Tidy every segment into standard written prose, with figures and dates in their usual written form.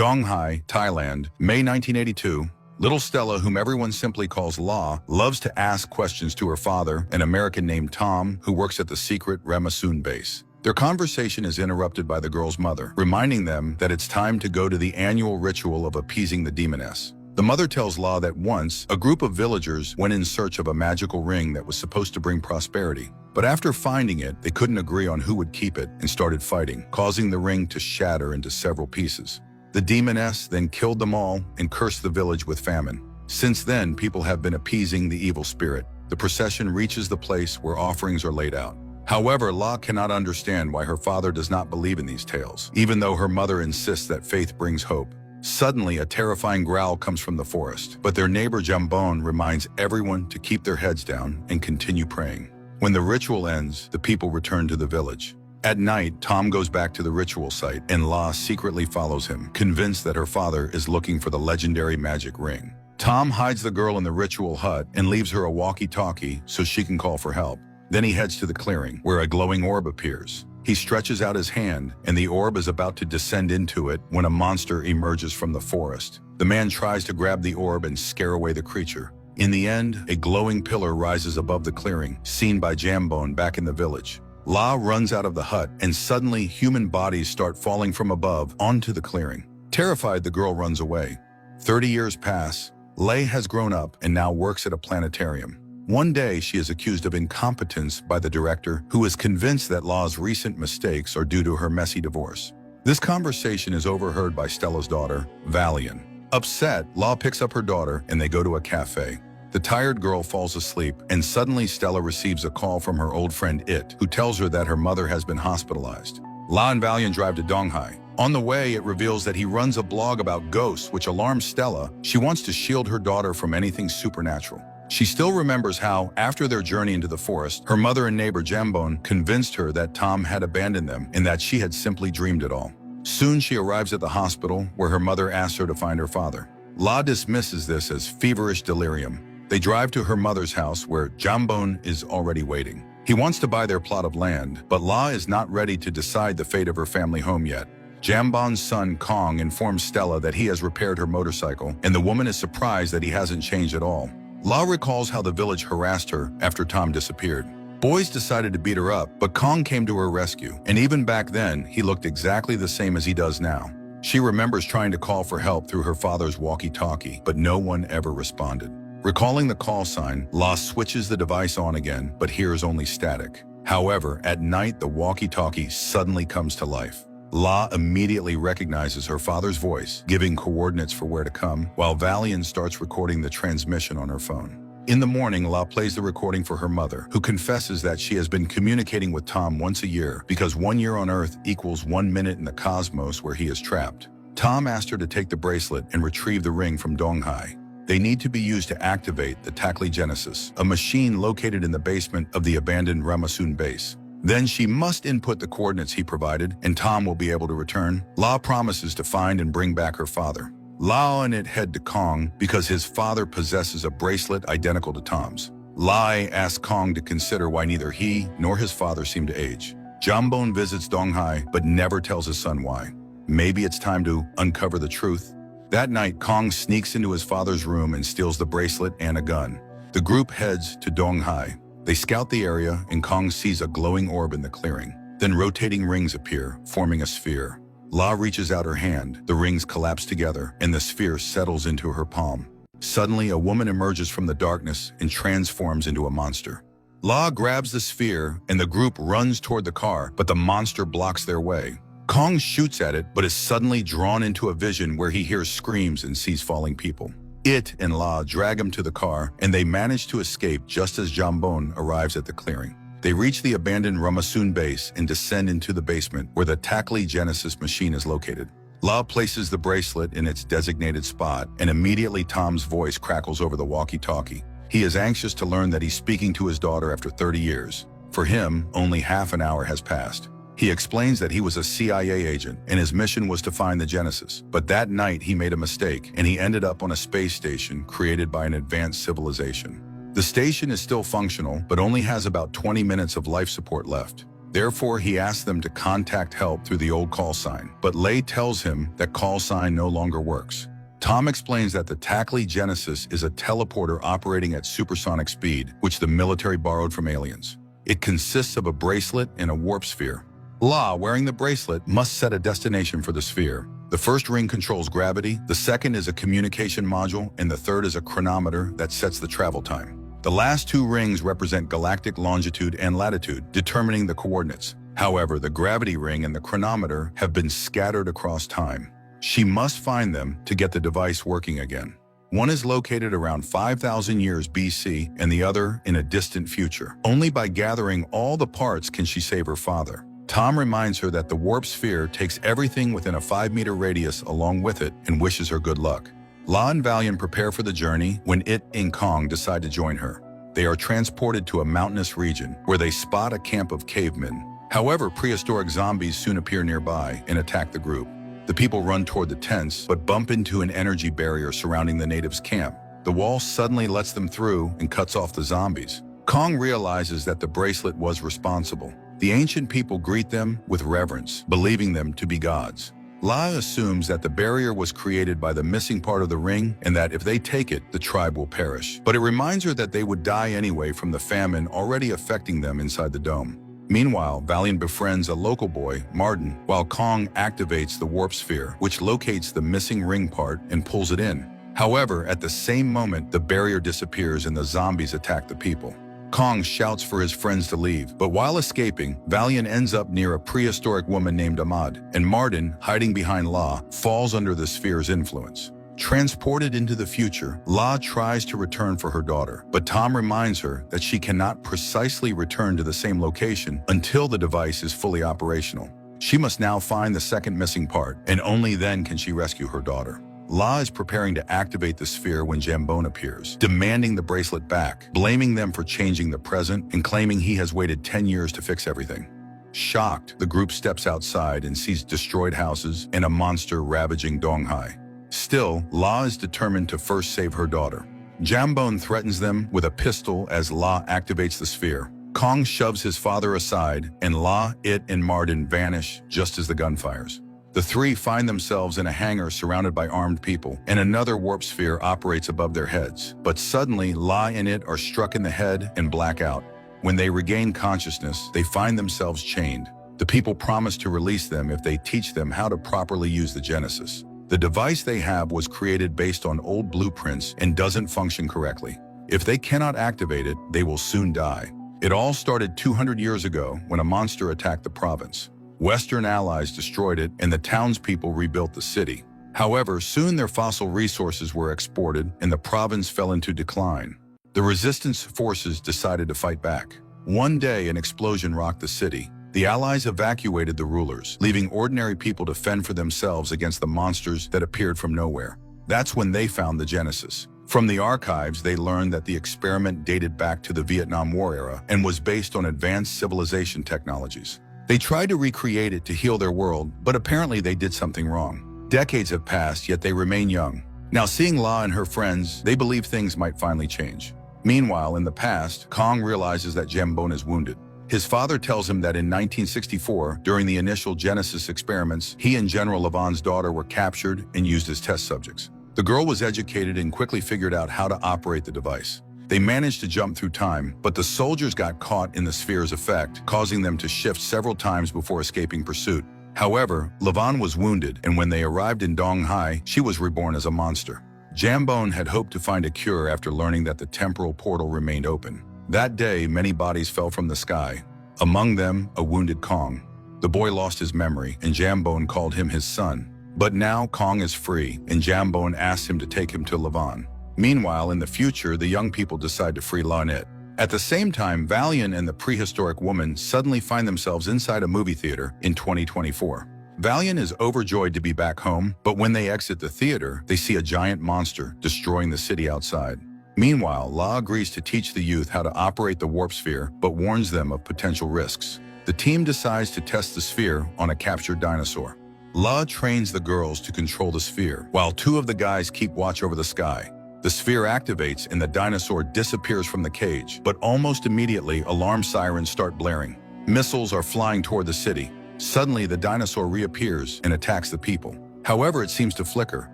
Dong Hai, Thailand, May 1982. Little Stella, whom everyone simply calls La, loves to ask questions to her father, an American named Tom, who works at the secret Ramasun base. Their conversation is interrupted by the girl's mother, reminding them that it's time to go to the annual ritual of appeasing the demoness. The mother tells La that once, a group of villagers went in search of a magical ring that was supposed to bring prosperity. But after finding it, they couldn't agree on who would keep it and started fighting, causing the ring to shatter into several pieces. The demoness then killed them all and cursed the village with famine. Since then, people have been appeasing the evil spirit. The procession reaches the place where offerings are laid out. However, La cannot understand why her father does not believe in these tales, even though her mother insists that faith brings hope. Suddenly, a terrifying growl comes from the forest, but their neighbor Jambon reminds everyone to keep their heads down and continue praying. When the ritual ends, the people return to the village. At night, Tom goes back to the ritual site, and La secretly follows him, convinced that her father is looking for the legendary magic ring. Tom hides the girl in the ritual hut and leaves her a walkie-talkie so she can call for help. Then he heads to the clearing, where a glowing orb appears. He stretches out his hand, and the orb is about to descend into it when a monster emerges from the forest. The man tries to grab the orb and scare away the creature. In the end, a glowing pillar rises above the clearing, seen by Jambon back in the village. La runs out of the hut, and suddenly human bodies start falling from above onto the clearing. Terrified, the girl runs away. 30 years pass. Lei has grown up and now works at a planetarium. One day, she is accused of incompetence by the director, who is convinced that La's recent mistakes are due to her messy divorce. This conversation is overheard by Stella's daughter, Valian. Upset, La picks up her daughter and they go to a cafe. The tired girl falls asleep, and suddenly Stella receives a call from her old friend It, who tells her that her mother has been hospitalized. La and Valian drive to Dong Hai. On the way, it reveals that he runs a blog about ghosts, which alarms Stella. She wants to shield her daughter from anything supernatural. She still remembers how, after their journey into the forest, her mother and neighbor Jambon convinced her that Tom had abandoned them and that she had simply dreamed it all. Soon she arrives at the hospital, where her mother asks her to find her father. La dismisses this as feverish delirium. They drive to her mother's house, where Jambon is already waiting. He wants to buy their plot of land, but La is not ready to decide the fate of her family home yet. Jambon's son Kong informs Stella that he has repaired her motorcycle, and the woman is surprised that he hasn't changed at all. La recalls how the village harassed her after Tom disappeared. Boys decided to beat her up, but Kong came to her rescue, and even back then, he looked exactly the same as he does now. She remembers trying to call for help through her father's walkie-talkie, but no one ever responded. Recalling the call sign, La switches the device on again, but hears only static. However, at night, the walkie-talkie suddenly comes to life. La immediately recognizes her father's voice, giving coordinates for where to come, while Valian starts recording the transmission on her phone. In the morning, La plays the recording for her mother, who confesses that she has been communicating with Tom once a year because 1 year on Earth equals 1 minute in the cosmos where he is trapped. Tom asked her to take the bracelet and retrieve the ring from Dong Hai. They need to be used to activate the Takli Genesis, a machine located in the basement of the abandoned Ramasun base. Then she must input the coordinates he provided, and Tom will be able to return. La promises to find and bring back her father. La and It head to Kong because his father possesses a bracelet identical to Tom's. Lai asks Kong to consider why neither he nor his father seem to age. Jambon visits Dong Hai, but never tells his son why. Maybe it's time to uncover the truth. That night, Kong sneaks into his father's room and steals the bracelet and a gun. The group heads to Dong Hai. They scout the area, and Kong sees a glowing orb in the clearing. Then rotating rings appear, forming a sphere. La reaches out her hand, the rings collapse together, and the sphere settles into her palm. Suddenly, a woman emerges from the darkness and transforms into a monster. La grabs the sphere, and the group runs toward the car, but the monster blocks their way. Kong shoots at it, but is suddenly drawn into a vision where he hears screams and sees falling people. It and La drag him to the car, and they manage to escape just as Jambon arrives at the clearing. They reach the abandoned Ramasun base and descend into the basement where the Takli Genesis machine is located. La places the bracelet in its designated spot, and immediately Tom's voice crackles over the walkie-talkie. He is anxious to learn that he's speaking to his daughter after 30 years. For him, only half an hour has passed. He explains that he was a CIA agent and his mission was to find the Genesis. But that night he made a mistake and he ended up on a space station created by an advanced civilization. The station is still functional, but only has about 20 minutes of life support left. Therefore, he asks them to contact help through the old call sign, but Lay tells him that call sign no longer works. Tom explains that the Tackley Genesis is a teleporter operating at supersonic speed, which the military borrowed from aliens. It consists of a bracelet and a warp sphere. La, wearing the bracelet, must set a destination for the sphere. The first ring controls gravity, the second is a communication module, and the third is a chronometer that sets the travel time. The last two rings represent galactic longitude and latitude, determining the coordinates. However, the gravity ring and the chronometer have been scattered across time. She must find them to get the device working again. One is located around 5,000 years BC and the other in a distant future. Only by gathering all the parts can she save her father. Tom reminds her that the warp sphere takes everything within a 5-meter radius along with it and wishes her good luck. La and Valiant prepare for the journey when It and Kong decide to join her. They are transported to a mountainous region where they spot a camp of cavemen. However, prehistoric zombies soon appear nearby and attack the group. The people run toward the tents, but bump into an energy barrier surrounding the natives' camp. The wall suddenly lets them through and cuts off the zombies. Kong realizes that the bracelet was responsible. The ancient people greet them with reverence, believing them to be gods. La assumes that the barrier was created by the missing part of the ring and that if they take it, the tribe will perish. But it reminds her that they would die anyway from the famine already affecting them inside the dome. Meanwhile, Valiant befriends a local boy, Martin, while Kong activates the warp sphere, which locates the missing ring part and pulls it in. However, at the same moment, the barrier disappears and the zombies attack the people. Kong shouts for his friends to leave, but while escaping, Valiant ends up near a prehistoric woman named Ahmad, and Martin, hiding behind La, falls under the sphere's influence. Transported into the future, La tries to return for her daughter, but Tom reminds her that she cannot precisely return to the same location until the device is fully operational. She must now find the second missing part, and only then can she rescue her daughter. La is preparing to activate the sphere when Jambone appears, demanding the bracelet back, blaming them for changing the present, and claiming he has waited 10 years to fix everything. Shocked, the group steps outside and sees destroyed houses and a monster ravaging Donghai. Still, La is determined to first save her daughter. Jambone threatens them with a pistol as La activates the sphere. Kong shoves his father aside, and La, It, and Martin vanish just as the gun fires. The three find themselves in a hangar surrounded by armed people, and another warp sphere operates above their heads. But suddenly, La and It are struck in the head and black out. When they regain consciousness, they find themselves chained. The people promise to release them if they teach them how to properly use the Genesis. The device they have was created based on old blueprints and doesn't function correctly. If they cannot activate it, they will soon die. It all started 200 years ago when a monster attacked the province. Western allies destroyed it and the townspeople rebuilt the city. However, soon their fossil resources were exported and the province fell into decline. The resistance forces decided to fight back. One day, an explosion rocked the city. The allies evacuated the rulers, leaving ordinary people to fend for themselves against the monsters that appeared from nowhere. That's when they found the Genesis. From the archives, they learned that the experiment dated back to the Vietnam War era and was based on advanced civilization technologies. They tried to recreate it to heal their world, but apparently they did something wrong. Decades have passed, yet they remain young. Now, seeing La and her friends, they believe things might finally change. Meanwhile, in the past, Kong realizes that Jambone is wounded. His father tells him that in 1964, during the initial Genesis experiments, he and General Levon's daughter were captured and used as test subjects. The girl was educated and quickly figured out how to operate the device. They managed to jump through time, but the soldiers got caught in the sphere's effect, causing them to shift several times before escaping pursuit. However, Levon was wounded, and when they arrived in Donghai, she was reborn as a monster. Jambone had hoped to find a cure after learning that the temporal portal remained open. That day, many bodies fell from the sky. Among them, a wounded Kong. The boy lost his memory, and Jambone called him his son. But now Kong is free, and Jambone asks him to take him to Levon. Meanwhile, in the future, the young people decide to free La and It. At the same time, Valiant and the prehistoric woman suddenly find themselves inside a movie theater in 2024. Valiant is overjoyed to be back home, but when they exit the theater, they see a giant monster destroying the city outside. Meanwhile, La agrees to teach the youth how to operate the warp sphere, but warns them of potential risks. The team decides to test the sphere on a captured dinosaur. La trains the girls to control the sphere, while two of the guys keep watch over the sky. The sphere activates and the dinosaur disappears from the cage, but almost immediately alarm sirens start blaring. Missiles are flying toward the city. Suddenly, the dinosaur reappears and attacks the people. However, it seems to flicker,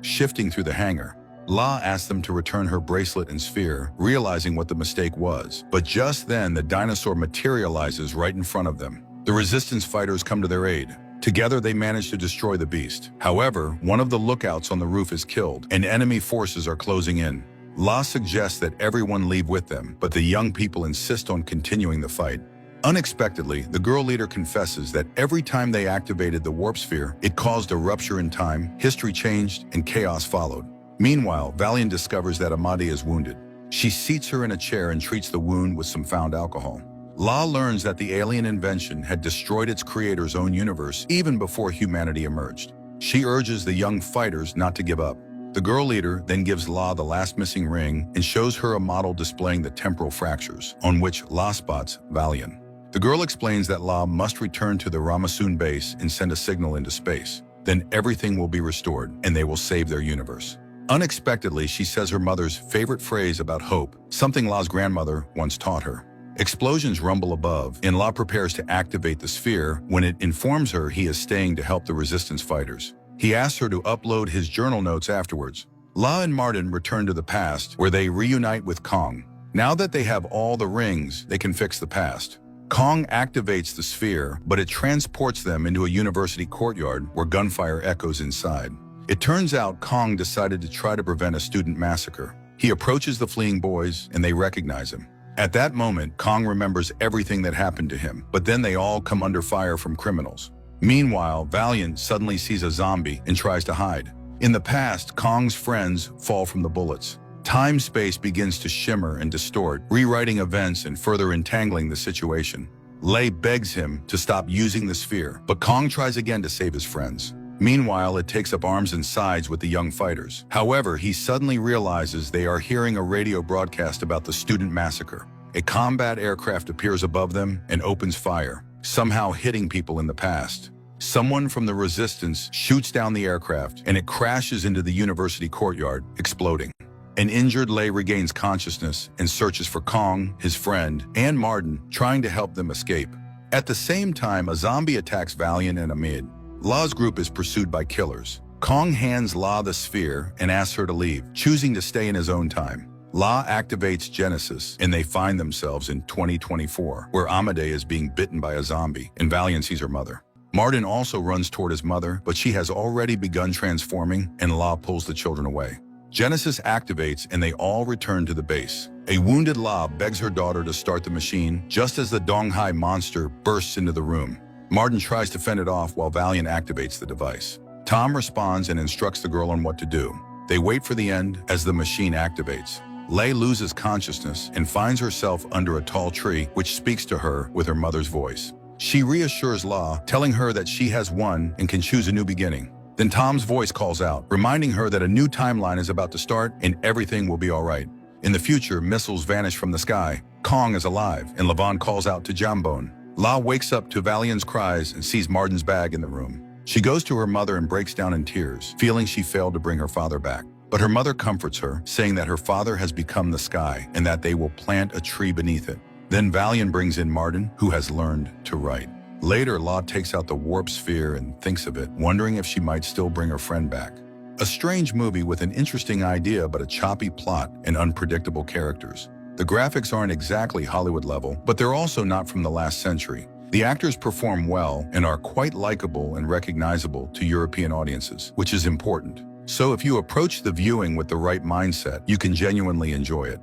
shifting through the hangar. La asks them to return her bracelet and sphere, realizing what the mistake was. But just then, the dinosaur materializes right in front of them. The resistance fighters come to their aid. Together, they manage to destroy the beast. However, one of the lookouts on the roof is killed, and enemy forces are closing in. La suggests that everyone leave with them, but the young people insist on continuing the fight. Unexpectedly, the girl leader confesses that every time they activated the warp sphere, it caused a rupture in time, history changed, and chaos followed. Meanwhile, Valiant discovers that Amade is wounded. She seats her in a chair and treats the wound with some found alcohol. La learns that the alien invention had destroyed its creator's own universe even before humanity emerged. She urges the young fighters not to give up. The girl leader then gives La the last missing ring and shows her a model displaying the temporal fractures, on which La spots Valiant. The girl explains that La must return to the Ramasun base and send a signal into space. Then everything will be restored, and they will save their universe. Unexpectedly, she says her mother's favorite phrase about hope, something La's grandmother once taught her. Explosions rumble above, and La prepares to activate the sphere when it informs her he is staying to help the resistance fighters. He asks her to upload his journal notes afterwards. La and Martin return to the past, where they reunite with Kong. Now that they have all the rings, they can fix the past. Kong activates the sphere, but it transports them into a university courtyard where gunfire echoes inside. It turns out Kong decided to try to prevent a student massacre. He approaches the fleeing boys, and they recognize him. At that moment, Kong remembers everything that happened to him, but then they all come under fire from criminals. Meanwhile, Valiant suddenly sees a zombie and tries to hide. In the past, Kong's friends fall from the bullets. Time-space begins to shimmer and distort, rewriting events and further entangling the situation. Lei begs him to stop using the sphere, but Kong tries again to save his friends. Meanwhile, it takes up arms and sides with the young fighters. However, he suddenly realizes they are hearing a radio broadcast about the student massacre. A combat aircraft appears above them and opens fire, somehow hitting people in the past. Someone from the resistance shoots down the aircraft, and it crashes into the university courtyard, exploding. An injured Lei regains consciousness and searches for Kong, his friend, and Martin, trying to help them escape. At the same time, a zombie attacks Valiant and Amid. La's group is pursued by killers. Kong hands La the sphere and asks her to leave, choosing to stay in his own time. La activates Genesis, and they find themselves in 2024, where Amade is being bitten by a zombie, and Valiant sees her mother. Martin also runs toward his mother, but she has already begun transforming, and La pulls the children away. Genesis activates, and they all return to the base. A wounded La begs her daughter to start the machine, just as the Donghai monster bursts into the room. Martin tries to fend it off while Valiant activates the device. Tom responds and instructs the girl on what to do. They wait for the end as the machine activates. Lei loses consciousness and finds herself under a tall tree, which speaks to her with her mother's voice. She reassures La, telling her that she has won and can choose a new beginning. Then Tom's voice calls out, reminding her that a new timeline is about to start and everything will be all right. In the future, missiles vanish from the sky. Kong is alive, and Levon calls out to Jambone. La wakes up to Valiant's cries and sees Martin's bag in the room. She goes to her mother and breaks down in tears, feeling she failed to bring her father back. But her mother comforts her, saying that her father has become the sky and that they will plant a tree beneath it. Then Valiant brings in Martin, who has learned to write. Later, La takes out the warp sphere and thinks of it, wondering if she might still bring her friend back. A strange movie with an interesting idea but a choppy plot and unpredictable characters. The graphics aren't exactly Hollywood level, but they're also not from the last century. The actors perform well and are quite likable and recognizable to European audiences, which is important. So if you approach the viewing with the right mindset, you can genuinely enjoy it.